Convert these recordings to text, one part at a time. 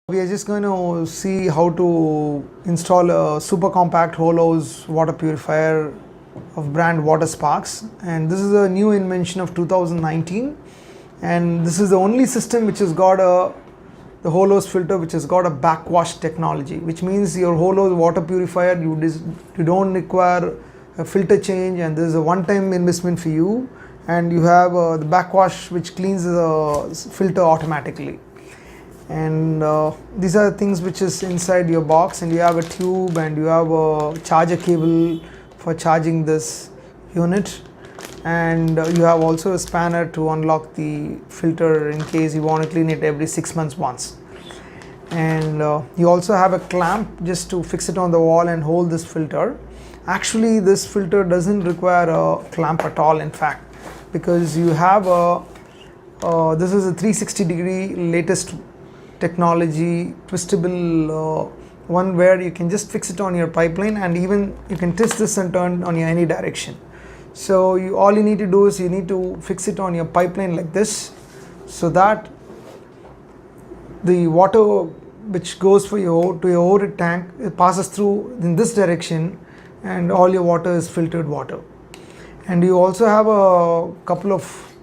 We are just going to see how to install a super compact whole house water purifier of brand Water Sparks, and this is a new invention of 2019, and this is the only system which has got the whole house filter which has got a backwash technology, which means your whole house water purifier you don't require a filter change, and this is a one-time investment for you, and you have the backwash which cleans the filter automatically. And these are the things which is inside your box, and you have a tube and you have a charger cable for charging this unit, and you have also a spanner to unlock the filter in case you want to clean it every 6 months once. And you also have a clamp just to fix it on the wall and hold this filter. Actually, this filter doesn't require a clamp at all, in fact, because you have a this is a 360-degree latest technology twistable one where you can just fix it on your pipeline, and even you can twist this and turn on your any direction. So all you need to do is you need to fix it on your pipeline like this, so that the water which goes to your overhead tank, it passes through in this direction, and all your water is filtered water. And you also have a couple of,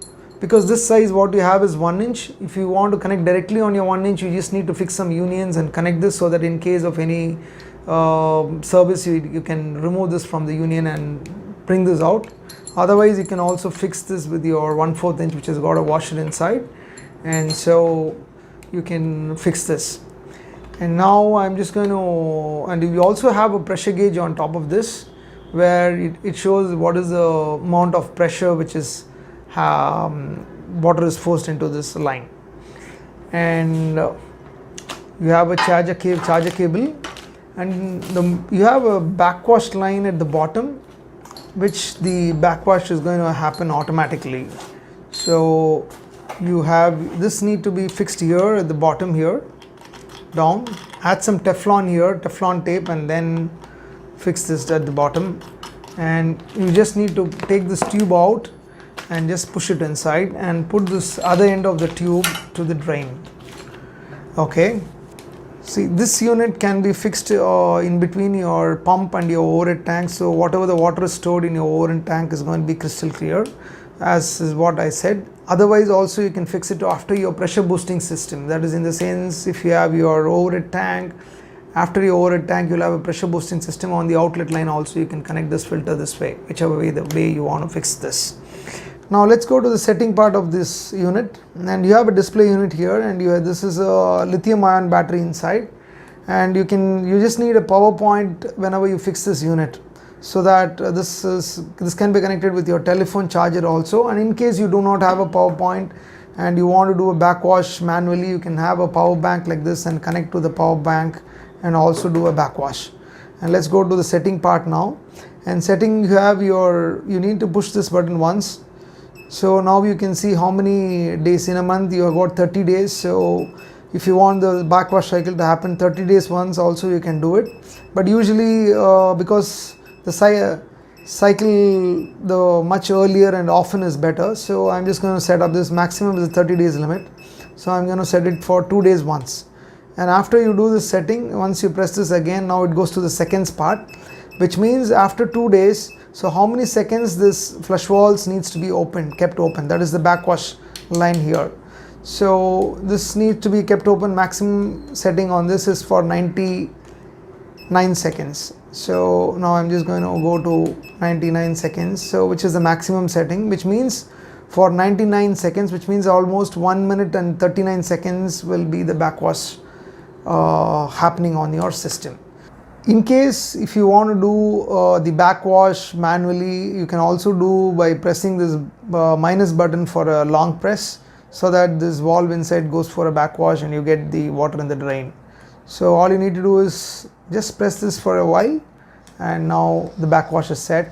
because this size what you have is 1 inch, if you want to connect directly on your 1 inch, you just need to fix some unions and connect this, so that in case of any service you can remove this from the union and bring this out. Otherwise you can also fix this with your 1/4 inch which has got a washer inside, and so you can fix this. And now I'm just going to, and you also have a pressure gauge on top of this where it shows what is the amount of pressure which is water is forced into this line. And you have a charger cable, and you have a backwash line at the bottom, which the backwash is going to happen automatically. So you have this need to be fixed here at the bottom here down, add some Teflon here, Teflon tape, and then fix this at the bottom. And you just need to take this tube out and just push it inside and put this other end of the tube to the drain. Okay, see, this unit can be fixed in between your pump and your overhead tank, so whatever the water is stored in your overhead tank is going to be crystal clear, as is what I said. Otherwise also you can fix it after your pressure boosting system, that is in the sense if you have your overhead tank, after your overhead tank you'll have a pressure boosting system on the outlet line also, you can connect this filter this way, whichever way the way you want to fix this. Now let's go to the setting part of this unit, and you have a display unit here, and this is a lithium ion battery inside, and you just need a power point whenever you fix this unit, so that this can be connected with your telephone charger also. And in case you do not have a power point and you want to do a backwash manually, you can have a power bank like this and connect to the power bank and also do a backwash. And let's go to the setting part now. And setting, you need to push this button once. So now you can see how many days in a month you have got 30 days. So if you want the backwash cycle to happen 30 days once also, you can do it. But usually because the cycle the much earlier and often is better, so I'm just going to set up this maximum is a 30 days limit. So I'm going to set it for 2 days once. And after you do this setting, once you press this again, now it goes to the seconds part, which means after 2 days, so how many seconds this flush valves needs to be kept open, that is the backwash line here. So this needs to be kept open, maximum setting on this is for 99 seconds. So now I'm just going to go to 99 seconds, so which is the maximum setting, which means for 99 seconds, which means almost 1 minute and 39 seconds will be the backwash happening on your system. In case if you want to do the backwash manually, you can also do by pressing this minus button for a long press, so that this valve inside goes for a backwash and you get the water in the drain. So all you need to do is just press this for a while, and now the backwash is set,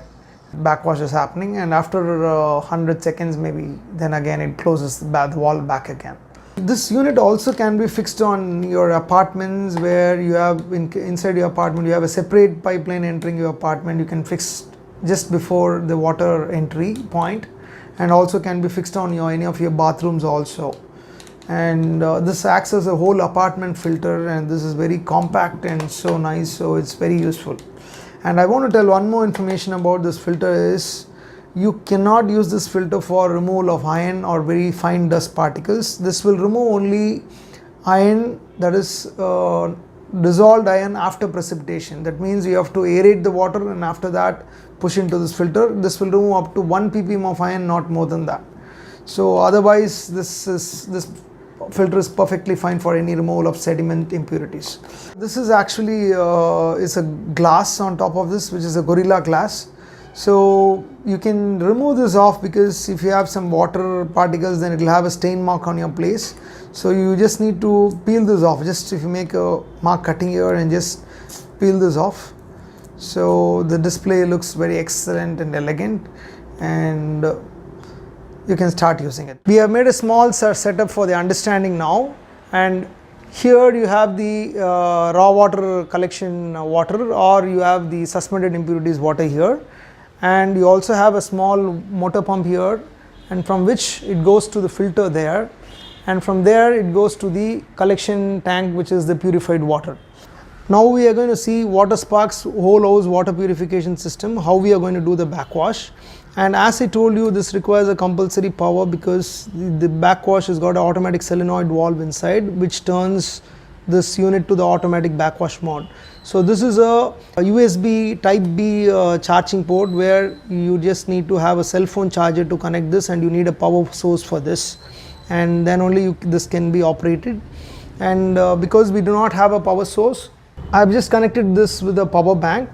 backwash is happening, and after 100 seconds maybe, then again it closes the valve back again. This unit also can be fixed on your apartments, where you have inside your apartment you have a separate pipeline entering your apartment. You can fix just before the water entry point, and also can be fixed on any of your bathrooms also. and this acts as a whole apartment filter, and this is very compact and so nice, so it's very useful. And I want to tell one more information about this filter is you cannot use this filter for removal of iron or very fine dust particles. This will remove only iron, that is dissolved iron after precipitation. That means you have to aerate the water and after that push into this filter. This will remove up to 1 ppm of iron, not more than that. So otherwise this filter is perfectly fine for any removal of sediment impurities. This is actually is a glass on top of this, which is a Gorilla Glass. So you can remove this off, because if you have some water particles, then it will have a stain mark on your place. So you just need to peel this off. Just if you make a mark cutting here and just peel this off. So the display looks very excellent and elegant, and you can start using it. We have made a small setup for the understanding now, and here you have the raw water collection water, or you have the suspended impurities water here, and you also have a small motor pump here, and from which it goes to the filter there, and from there it goes to the collection tank, which is the purified water. Now we are going to see WaterSpark's whole house water purification system, how we are going to do the backwash. And as I told you, this requires a compulsory power, because the backwash has got an automatic solenoid valve inside, which turns this unit to the automatic backwash mode. So this is a USB type B charging port, where you just need to have a cell phone charger to connect this, and you need a power source for this, and then only this can be operated. And because we do not have a power source, I have just connected this with a power bank,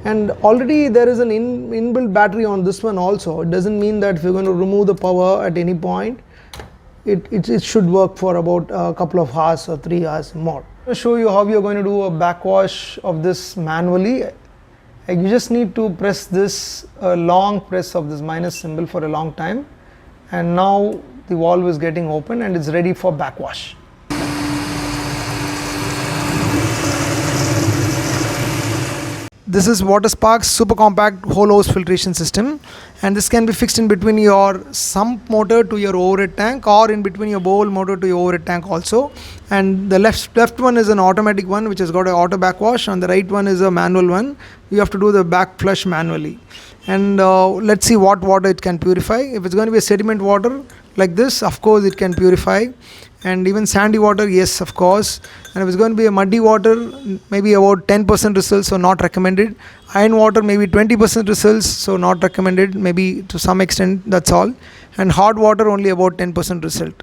and already there is an inbuilt battery on this one also. It doesn't mean that if you're going to remove the power at any point, it should work for about a couple of hours or 3 hours more. To show you how you're going to do a backwash of this manually, you just need to press this long press of this minus symbol for a long time, and now the valve is getting open and it's ready for backwash. This is WaterSpark's super compact whole house filtration system, and this can be fixed in between your sump motor to your overhead tank, or in between your bowl motor to your overhead tank also. And the left one is an automatic one, which has got an auto backwash, and the right one is a manual one. You have to do the back flush manually. And let's see what water it can purify. If it's going to be a sediment water like this, of course it can purify. And even sandy water, yes, of course. And if it's going to be a muddy water, maybe about 10% results, so not recommended. Iron water, maybe 20% results, so not recommended, maybe to some extent, that's all. And hard water, only about 10% result.